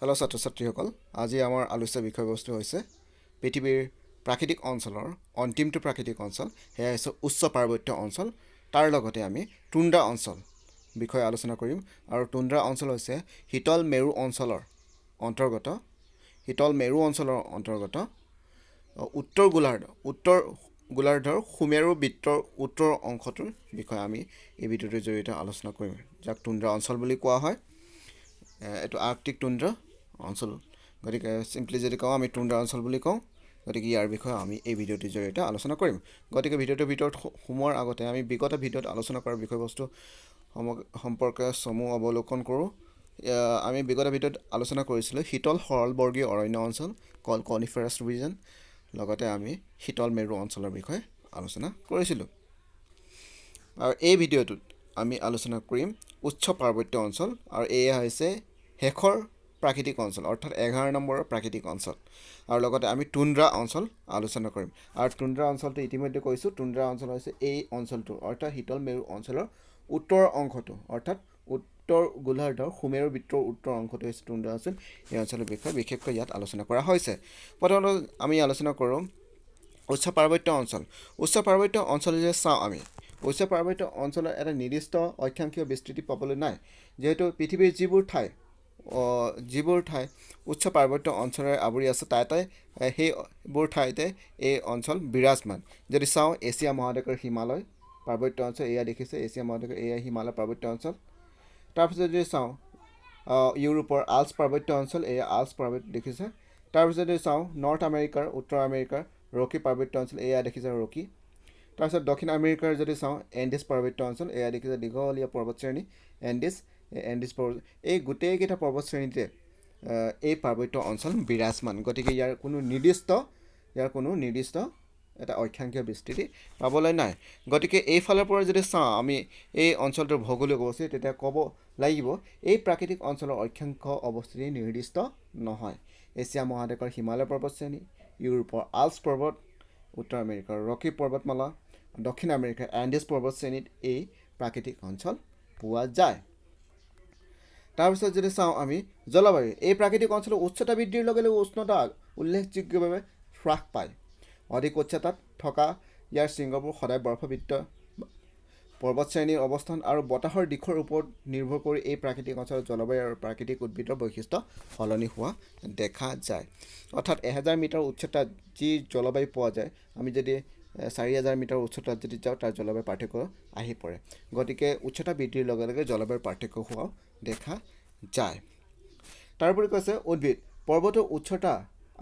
Hello' ছাত্ৰ ছাত্ৰীসকল, আজি আমাৰ আলোচ্য বিষয়বস্তু হৈছে পৃথিৱীৰ প্ৰাকৃতিক অঞ্চলৰ অন্তিমটো প্ৰাকৃতিক অঞ্চল, সেয়া হৈছে উচ্চ পাৰ্বত্য অঞ্চল। তাৰ লগতে আমি টুন্দ্ৰা অঞ্চল বিষয়ে আলোচনা কৰিম। আৰু টুন্দ্ৰা অঞ্চল হৈছে শীতল মেৰু অঞ্চলৰ অন্তৰ্গত উত্তৰ গোলাৰ্ধৰ সুমেৰু বৃত্তৰ উত্তৰ অংশটোৰ বিষয়ে আমি এই ভিডিঅ'টোৰ জৰিয়তে আলোচনা কৰিম, যাক টুন্দ্ৰা অঞ্চল বুলি কোৱা হয়। এইটো আৰ্কটিক টুন্দ্ৰা অঞ্চল, গতিকে চিম্পলি যদি কওঁ আমি টুন্দ্ৰা অঞ্চল বুলি কওঁ। গতিকে ইয়াৰ বিষয়ে আমি এই ভিডিঅ'টিৰ জৰিয়তে আলোচনা কৰিম। গতিকে ভিডিঅ'টোৰ ভিতৰত সোমোৱাৰ আগতে আমি বিগত ভিডিঅ'ত আলোচনা কৰা বিষয়বস্তু সম্পৰ্কে চমু অৱলোকন কৰোঁ। আমি বিগত ভিডিঅ'ত আলোচনা কৰিছিলোঁ শীতল সৰলবৰ্গীয় অৰণ্য অঞ্চল কনিফাৰাছ ৰিজন, লগতে আমি শীতল মেৰু অঞ্চলৰ বিষয়ে আলোচনা কৰিছিলোঁ। আৰু এই ভিডিঅ'টোত আমি আলোচনা কৰিম উচ্চ পাৰ্বত্য অঞ্চল, আৰু এয়া হৈছে শেষৰ প্ৰাকৃতিক অঞ্চল, অৰ্থাৎ 11 নম্বৰৰ প্ৰাকৃতিক অঞ্চল। আৰু লগতে আমি টুন্দ্ৰা অঞ্চল আলোচনা কৰিম। আৰু টুন্দ্ৰা অঞ্চলটো ইতিমধ্যে কৈছোঁ, টুন্দ্ৰা অঞ্চল হৈছে এই অঞ্চলটো, অৰ্থাৎ শীতল মেৰু অঞ্চলৰ উত্তৰ অংশটো, অৰ্থাৎ উত্তৰ গোলাৰ্ধৰ সুমেৰু বৃত্তৰ উত্তৰ অংশটো হৈছে টুন্দ্ৰা অঞ্চল। এই অঞ্চলৰ বিষয়ে বিশেষকৈ ইয়াত আলোচনা কৰা হৈছে। প্ৰথমতে আমি আলোচনা কৰোঁ উচ্চ পাৰ্বত্য অঞ্চল। উচ্চ পাৰ্বত্য অঞ্চল যে চাওঁ আমি, উচ্চ পাৰ্বত্য অঞ্চলৰ এটা নিৰ্দিষ্ট অক্ষাংশীয় বিস্তৃতি পাবলৈ নাই, যিহেতু পৃথিৱীৰ যিবোৰ ঠাই উচ্চ পাৰ্বত্য অঞ্চলেৰে আৱৰি আছে, সেইবোৰ ঠাইতে এই অঞ্চল বিৰাজমান। যদি চাওঁ এছিয়া মহাদেশৰ হিমালয় পাৰ্বত্য অঞ্চল, এয়া দেখিছে এছিয়া মহাদেশৰ এয়া হিমালয় পাৰ্বত্য অঞ্চল। তাৰপিছত যদি চাওঁ ইউৰোপৰ আল্পছ পাৰ্বত্য অঞ্চল, এয়া আল্পছ পাৰ্বত্য দেখিছে। তাৰপিছত যদি চাওঁ নৰ্থ আমেৰিকাৰ উত্তৰ আমেৰিকাৰ ৰকি পাৰ্বত্য অঞ্চল, এয়া দেখিছে ৰকি। তাৰপিছত দক্ষিণ আমেৰিকাৰ যদি চাওঁ এণ্ডিছ পাৰ্বত্য অঞ্চল, এয়া দেখিছে দীঘলীয়া পৰ্বতশ্ৰেণী এণ্ডিছ পৰ্বত। এই গোটেইকেইটা পৰ্বতশ্ৰেণীতে এই পাৰ্বত্য অঞ্চল বিৰাজমান। গতিকে ইয়াৰ কোনো নিৰ্দিষ্ট এটা অক্ষাংশীয় বিস্তৃতি পাবলৈ নাই। গতিকে এইফালৰ পৰা যদি চাওঁ আমি এই অঞ্চলটোৰ ভৌগোলিক অৱস্থিতি, তেতিয়া ক'ব লাগিব এই প্ৰাকৃতিক অঞ্চলৰ অক্ষাংশ অৱস্থিতি নিৰ্দিষ্ট নহয়। এছিয়া মহাদেশৰ হিমালয় পৰ্বতশ্ৰেণী, ইউৰোপৰ আল্পছ পৰ্বত, উত্তৰ আমেৰিকাৰ ৰকি পৰ্বতমালা, দক্ষিণ আমেৰিকাৰ এণ্ডিছ পৰ্বতশ্ৰেণীত এই প্ৰাকৃতিক অঞ্চল পোৱা যায়। তাৰপিছত যদি চাওঁ আমি জলবায়ু, এই প্ৰাকৃতিক অঞ্চলৰ উচ্চতা বৃদ্ধিৰ লগে লগে উষ্ণতা উল্লেখযোগ্যভাৱে হ্ৰাস পায়। অধিক উচ্চতাত থকা ইয়াৰ শৃংগবোৰ সদায় বৰফাবৃত পৰ্বতশ্ৰেণীৰ অৱস্থান আৰু বতাহৰ দিশৰ ওপৰত নিৰ্ভৰ কৰি এই প্ৰাকৃতিক অঞ্চলৰ জলবায়ু আৰু প্ৰাকৃতিক উদ্ভিদৰ বৈশিষ্ট্য সলনি হোৱা দেখা যায়। অৰ্থাৎ 1000 মিটাৰ উচ্চতাত যি জলবায়ু পোৱা যায়, আমি যদি 4000 মিটাৰ উচ্চতাত যদি যাওঁ, তাৰ জলবায়ুৰ পাৰ্থক্য আহি পৰে। গতিকে উচ্চতা বৃদ্ধিৰ লগে লগে জলবায়ুৰ পাৰ্থক্য হোৱাও দেখা যায়। তাৰোপৰি কৈছে উদ্ভিদ, পৰ্বতৰ উচ্চতা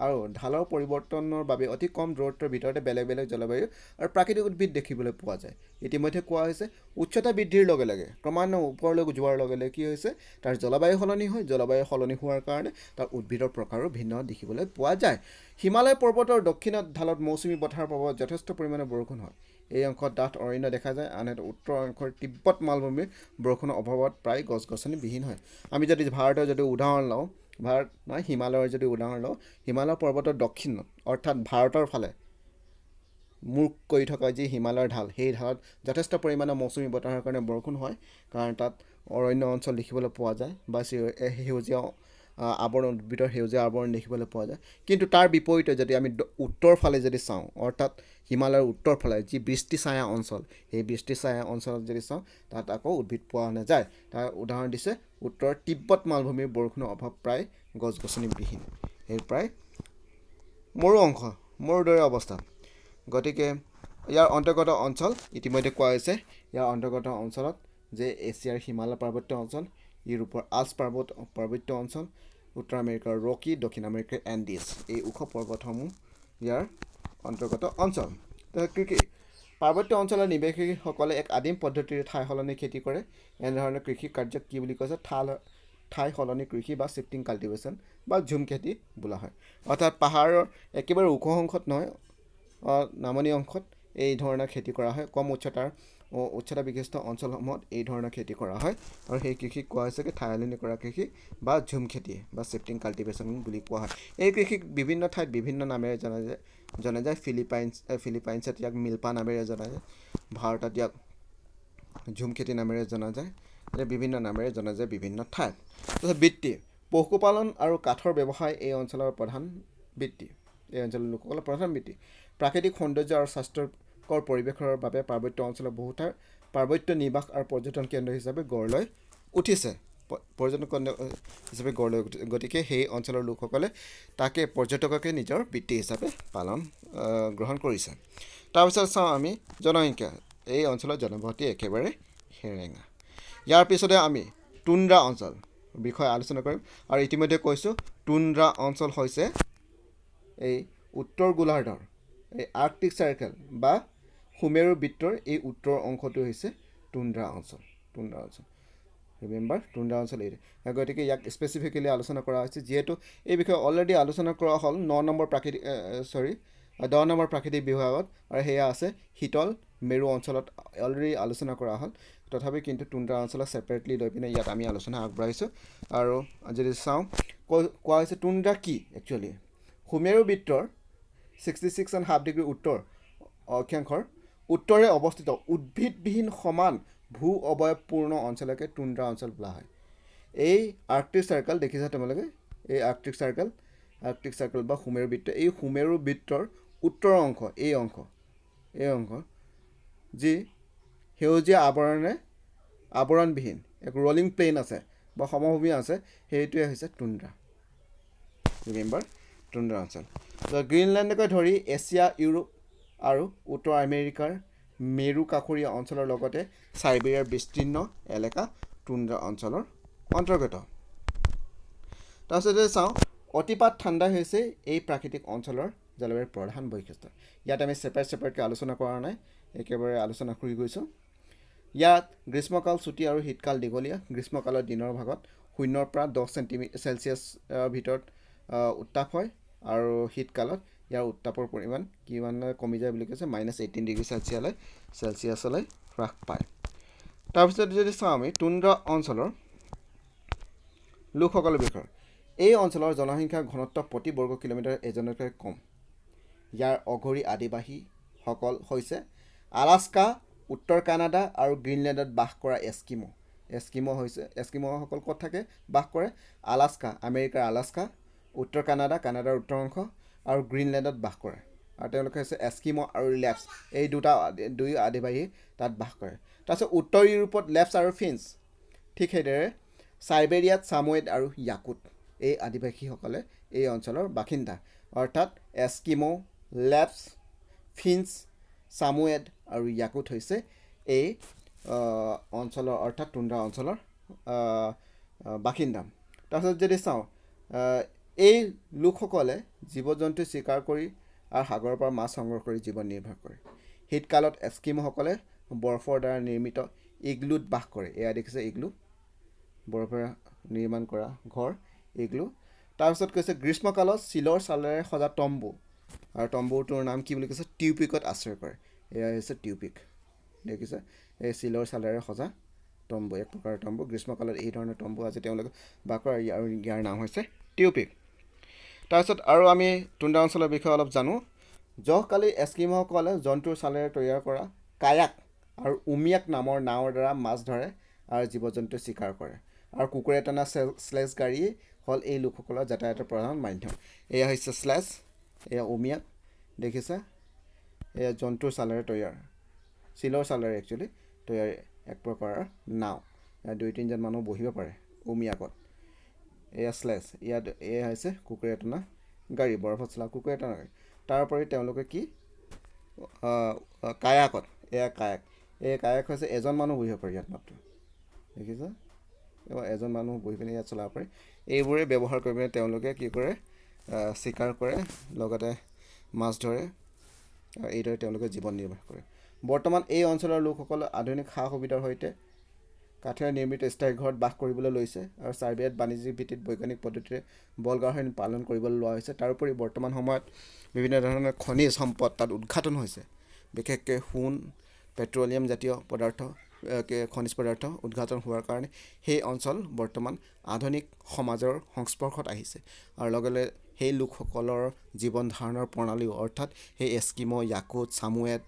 আৰু ঢালৰ পৰিৱৰ্তনৰ বাবে অতি কম দূৰত্বৰ ভিতৰতে বেলেগ বেলেগ জলবায়ু আৰু প্ৰাকৃতিক উদ্ভিদ দেখিবলৈ পোৱা যায়। ইতিমধ্যে কোৱা হৈছে উচ্চতা বৃদ্ধিৰ লগে লগে ক্ৰমান্বয়ে ওপৰলৈ যোৱাৰ লগে লগে কি হৈছে, তাৰ জলবায়ু সলনি হয়। জলবায়ু সলনি হোৱাৰ কাৰণে তাৰ উদ্ভিদৰ প্ৰকাৰো ভিন্ন দেখিবলৈ পোৱা যায়। হিমালয় পৰ্বতৰ দক্ষিণত ঢালত মৌচুমী বতাহৰ প্ৰভাৱত যথেষ্ট পৰিমাণে বৰষুণ হয়। এই অংশত ডাঠ অৰণ্য দেখা যায়, আনহাতে উত্তৰ অংশৰ তিব্বত মালভূমিৰ বৰষুণৰ অভাৱত প্ৰায় গছ গছনিবিহীন হয়। আমি যদি ভাৰতৰ উদাহৰণ লওঁ, হিমালয়ৰ যদি উদাহৰণ লওঁ, হিমালয় পৰ্বতৰ দক্ষিণত, অৰ্থাৎ ভাৰতৰ ফালে মুখ কৰি থকা যি হিমালয়ৰ ঢাল, সেই ঢালত যথেষ্ট পৰিমাণে মৌচুমী বতাহৰ কাৰণে বৰষুণ হয়, কাৰণ তাত অৰণ্য অঞ্চল দেখিবলৈ পোৱা যায় বা সেউজীয়া আৱৰণ, উদ্ভিদৰ সেউজীয়া আৱৰণ দেখিবলৈ পোৱা যায়। কিন্তু তাৰ বিপৰীতে যদি আমি উত্তৰ ফালে যদি চাওঁ, অৰ্থাৎ হিমালয়ৰ উত্তৰ ফালে যি বৃষ্টিছায়া অঞ্চল, সেই বৃষ্টিছায়া অঞ্চলত যদি চাওঁ, তাত আকৌ উদ্ভিদ পোৱা নাযায়। তাৰ উদাহৰণ দিছে উত্তৰ তিব্বত মালভূমিৰ বৰষুণৰ অভাৱ, প্ৰায় গছ গছনিবিহীন, সেই প্ৰায় মৰুৰ দৰে অৱস্থা। গতিকে ইয়াৰ অন্তৰ্গত অঞ্চল ইতিমধ্যে কোৱা হৈছে, ইয়াৰ অন্তৰ্গত অঞ্চলত যে এছিয়াৰ হিমালয় পাৰ্বত্য অঞ্চল, ইউৰোপৰ আল্পছ পাৰ্বত্য অঞ্চল, উত্তৰ আমেৰিকাৰ ৰকি, দক্ষিণ আমেৰিকাৰ এণ্ডিছ, এই ওখ পৰ্বতসমূহ ইয়াৰ অন্তৰ্গত অঞ্চল। কৃষি, পাৰ্বত্য অঞ্চলৰ নিবাসীসকলে এক আদিম পদ্ধতিৰে ঠাই সলনি খেতি কৰে। এনেধৰণৰ কৃষি কাৰ্যক কি বুলি কৈছে, ঠাই সলনি কৃষি বা শিফ্টিং কাল্টিভেশ্যন বা ঝুম খেতি বোলা হয়। অৰ্থাৎ পাহাৰৰ একেবাৰে ওখ অংশত নহয়, নামনি অংশত এই ধৰণৰ খেতি কৰা হয়। কম উচ্চতা বিশিষ্ট অঞ্চলসমূহত এই ধৰণৰ খেতি কৰা হয়, আৰু সেই কৃষিক কোৱা হৈছে কি ঠাই সলনি কৰা কৃষি বা ঝুম খেতি বা শিফ্টিং কাল্টিভেশ্যন বুলি কোৱা হয়। এই কৃষিক বিভিন্ন ঠাইত বিভিন্ন নামেৰে জনা যায়। ফিলিপাইনছত ইয়াক মিল্পা নামেৰে জনা যায়, ভাৰতত ইয়াক ঝুম খেতি নামেৰে জনা যায়, বিভিন্ন নামেৰে জনা যায় বিভিন্ন ঠাইত। তাৰপিছত বৃত্তি, পশুপালন আৰু কাঠৰ ব্যৱসায় এই অঞ্চলৰ প্ৰধান বৃত্তি। এই অঞ্চলৰ লোকসকলৰ প্ৰধান বৃত্তি। প্ৰাকৃতিক সৌন্দৰ্য আৰু স্বাস্থ্যকৰ পৰিৱেশৰ বাবে পাৰ্বত্য অঞ্চলৰ বহু ঠাই পাৰ্বত্য নিবাস আৰু পৰ্যটন কেন্দ্ৰ হিচাপে গঢ় লৈ উঠিছে। পৰ্যটন কেন্দ্ৰ হিচাপে গঢ় লৈ উঠিছে। গতিকে সেই অঞ্চলৰ লোকসকলে তাকে পৰ্যটককে নিজৰ বৃত্তি হিচাপে গ্ৰহণ কৰিছে। তাৰপিছত চাওঁ আমি জনসংখ্যা। এই অঞ্চলৰ জনবসতি একেবাৰে সেৰেঙা। ইয়াৰ পিছতে আমি টুন্দ্ৰা অঞ্চল বিষয়ে আলোচনা কৰিম। আৰু ইতিমধ্যে কৈছোঁ টুন্দ্ৰা অঞ্চল হৈছে এই উত্তৰ গোলাৰ্ধৰ এই আৰ্কটিক চাৰ্কেল বা সুমেৰু বৃত্তৰ এই উত্তৰ অংশটো হৈছে টুন্দ্ৰা অঞ্চল। ৰিমেম্বাৰ টুন্দ্ৰা অঞ্চল এইটো। গতিকে ইয়াক স্পেচিফিকেলি আলোচনা কৰা হৈছে, যিহেতু এই বিষয়ে অলৰেডি আলোচনা কৰা হ'ল 10 নম্বৰ প্ৰাকৃতিক বিভাগত, আৰু সেয়া আছে শীতল মেৰু অঞ্চলত অলৰেডি আলোচনা কৰা হ'ল। তথাপি কিন্তু টুন্দ্ৰা অঞ্চলত ছেপাৰেটলি লৈ পিনে ইয়াত আমি আলোচনা আগবঢ়াইছোঁ। আৰু যদি চাওঁ কোৱা হৈছে টুন্দ্ৰা কি একচুৱেলি। সুমেৰু বৃত্তৰ 66.5 ডিগ্ৰী উত্তৰ অক্ষাংশৰ উত্তৰে অৱস্থিত উদ্ভিদবিহীন সমান ভূ অৱয়বপূৰ্ণ অঞ্চলকে টুন্দ্ৰা অঞ্চল বোলা হয়। এই আৰ্কটিক চাৰ্কেল দেখিছা তোমালোকে, এই আৰ্কটিক চাৰ্কেল বা সুমেৰু বৃত্ত, এই সুমেৰু বৃত্তৰ উত্তৰ অংশ এই অংশ যি সেউজীয়া আৱৰণবিহীন এক ৰলিং প্লেইন আছে বা সমভূমি আছে, সেইটোৱে হৈছে টুন্দ্ৰা। ৰিমেম্বাৰ টুন্দ্ৰা অঞ্চল। গ্ৰীণলেণ্ডকে ধৰি এছিয়া, ইউৰোপ আৰু উত্তৰ আমেৰিকাৰ মেৰু কাষৰীয়া অঞ্চলৰ লগতে চাইবেৰিয়াৰ বিস্তীৰ্ণ এলেকা টুন্দ্ৰা অঞ্চলৰ অন্তৰ্গত। তাৰপিছতে চাওঁ অতিপাত ঠাণ্ডা হৈছে এই প্ৰাকৃতিক অঞ্চলৰ জলবায়ুৰ প্ৰধান বৈশিষ্ট্য। ইয়াত আমি ছেপাৰেটকৈ আলোচনা কৰা নাই, একেবাৰে আলোচনা কৰি গৈছোঁ। ইয়াত গ্ৰীষ্মকাল চুটি আৰু শীতকাল দীঘলীয়া। গ্ৰীষ্মকালৰ দিনৰ ভাগত 0 পৰা 10 চেলছিয়াছৰ ভিতৰত উত্তাপ হয়, আৰু শীতকালত ইয়াৰ উত্তাপৰ পৰিমাণ কিমান কমি যায় বুলি কৈছে, -18 ডিগ্ৰী চেলছিয়াছলৈ হ্ৰাস পায়। তাৰপিছত যদি চাওঁ আমি টুন্দ্ৰা অঞ্চলৰ লোকসকলৰ বিষয়ে। এই অঞ্চলৰ জনসংখ্যাৰ ঘনত্ব প্ৰতি বৰ্গ কিলোমিটাৰ এজনতকৈ কম। ইয়াৰ অঘৰী আদিবাসীসকল হৈছে আলাস্কা, উত্তৰ কানাডা আৰু গ্ৰীণলেণ্ডত বাস কৰা এস্কিম'সকল ক'ত থাকে বাস কৰে? আলাস্কা, আমেৰিকাৰ আলাস্কা, উত্তৰ কানাডাৰ উত্তৰ অংশ, আৰু গ্ৰীণলেণ্ডত বাস কৰে। আৰু তেওঁলোকে হৈছে এস্কিম' আৰু লেপছ, এই দুই আদিবাসী তাত বাস কৰে। তাৰপিছত উত্তৰ ইউৰোপত লেপছ আৰু ফিঞ্চ, ঠিক সেইদৰে চাইবেৰিয়াত ছামুৱেড আৰু য়াকুট, এই আদিবাসীসকলে এই অঞ্চলৰ বাসিন্দা। অৰ্থাৎ এস্কিম', লেপছ, ফিঞ্চ, ছামুৱেড আৰু য়াকুট হৈছে এই অঞ্চলৰ অৰ্থাৎ টুন্দ্ৰা অঞ্চলৰ বাসিন্দা। তাৰপিছত যদি চাওঁ এই লোকসকলে জীৱ জন্তু চিকাৰ কৰি আৰু সাগৰৰ পৰা মাছ সংগ্ৰহ কৰি জীৱন নিৰ্বাহ কৰে। শীতকালত এস্কিম'সকলে বৰফৰ দ্বাৰা নিৰ্মিত ইগলুত বাস কৰে। এয়া দেখিছে ইগলু, বৰফেৰে নিৰ্মাণ কৰা ঘৰ ইগলু। তাৰপিছত কৈছে গ্ৰীষ্মকালত শিলৰ চালেৰে সজা তম্বু, আৰু তম্বুটোৰ নাম কি বুলি কৈছে? টিউপিকত আশ্ৰয় কৰে। এয়া হৈছে টিউপিক, দেখিছে এই শিলৰ চালেৰে সজা তম্বু, এক প্ৰকাৰৰ তম্বু। গ্ৰীষ্মকালত এই ধৰণৰ তম্বু আজি তেওঁলোকে বাস কৰে, আৰু ইয়াৰ নাম হৈছে টিউপিক। তাৰপিছত আৰু আমি টুন্দ্ৰা অঞ্চলৰ বিষয়ে অলপ জানো। জহকালি এস্কিম'সকলে জন্তুৰ চালেৰে তৈয়াৰ কৰা কায়াক আৰু উমিয়াক নামৰ নাৱৰ দ্বাৰা মাছ ধৰে আৰু জীৱ জন্তু চিকাৰ কৰে। আৰু কুকুৰে টনা স্লেজ গাড়ী হ'ল এই লোকসকলৰ যাতায়াতৰ প্ৰধান মাধ্যম। এয়া হৈছে স্লেজ, এয়া উমিয়াক, দেখিছে এয়া জন্তুৰ চালেৰে তৈয়াৰ, শিলৰ চালেৰে একচুৱেলি তৈয়াৰ এক প্ৰকাৰৰ নাও। ইয়াত 2-3জন মানুহ বহিব পাৰে উমিয়াকত। এয়া স্লেজ, এয়া হৈছে কুকুৰে টনা গাড়ী, বৰফত চলা কুকুৰে টনা গাড়ী। তাৰোপৰি তেওঁলোকে কি কায়াকত, এয়া কায়াক, এই কায়াক হৈছে এজন মানুহ বহিব পাৰে ইয়াত মাত্ৰ, দেখিছে এজন মানুহ বহি পিনে ইয়াত চলাব পাৰে। এইবোৰে ব্যৱহাৰ কৰি পিনে তেওঁলোকে কি কৰে? চিকাৰ কৰে, লগতে মাছ ধৰে, আৰু এইদৰে তেওঁলোকে জীৱন নিৰ্বাহ কৰে। বৰ্তমান এই অঞ্চলৰ লোকসকলে আধুনিক সা সুবিধাৰ সৈতে কাঠেৰে নিৰ্মিত স্থায়ী ঘৰত বাস কৰিবলৈ লৈছে, আৰু চাইবেৰিয়াত বাণিজ্যিক ভিত্তিত বৈজ্ঞানিক পদ্ধতিৰে বলগাহৰি পালন কৰিবলৈ লোৱা হৈছে। তাৰোপৰি বৰ্তমান সময়ত বিভিন্ন ধৰণৰ খনিজ সম্পদ তাত উদ্ঘাটন হৈছে, বিশেষকৈ সোণ, পেট্ৰলিয়াম জাতীয় খনিজ পদাৰ্থ উদ্ঘাটন হোৱাৰ কাৰণে সেই অঞ্চল বৰ্তমান আধুনিক সমাজৰ সংস্পৰ্শত আহিছে। আৰু লগতে সেই লোকসকলৰ জীৱন ধাৰণৰ প্ৰণালীও, অৰ্থাৎ সেই এস্কিম', য়াকুট, ছামুৱেড,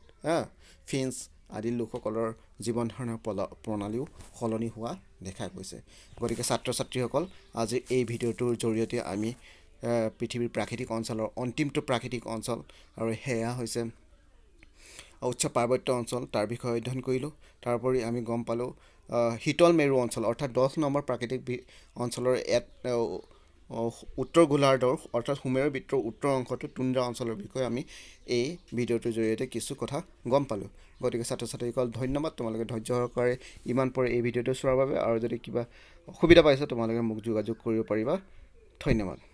ফিঞ্চ আদি লোকসকলৰ জীৱন ধাৰণৰ প্ৰণালীও সলনি হোৱা দেখা গৈছে। গতিকে ছাত্ৰ ছাত্ৰীসকল, আজি এই ভিডিঅ'টোৰ জৰিয়তে আমি পৃথিৱীৰ প্ৰাকৃতিক অঞ্চলৰ অন্তিমটো প্ৰাকৃতিক অঞ্চল আৰু সেয়া হৈছে উচ্চ পাৰ্বত্য অঞ্চল, তাৰ বিষয়ে অধ্যয়ন কৰিলোঁ। তাৰোপৰি আমি গম পালোঁ শীতল মেৰু অঞ্চল অৰ্থাৎ 10 নম্বৰ প্ৰাকৃতিক অঞ্চলৰ উত্তৰ গোলাৰ্ধৰ অৰ্থাৎ সুমেৰু বৃত্তৰ উত্তৰ অংশটো টুন্দ্ৰা অঞ্চলৰ বিষয়ে আমি এই ভিডিঅ'টোৰ জৰিয়তে কিছু কথা গম পালোঁ। গতিকে ছাত্ৰ ছাত্ৰীসকল ধন্যবাদ, তোমালোকে ধৈৰ্য সহকাৰে ইমান পৰে এই ভিডিঅ'টো চোৱাৰ বাবে। আৰু যদি কিবা অসুবিধা পাইছা তোমালোকে মোক যোগাযোগ কৰিব পাৰিবা। ধন্যবাদ।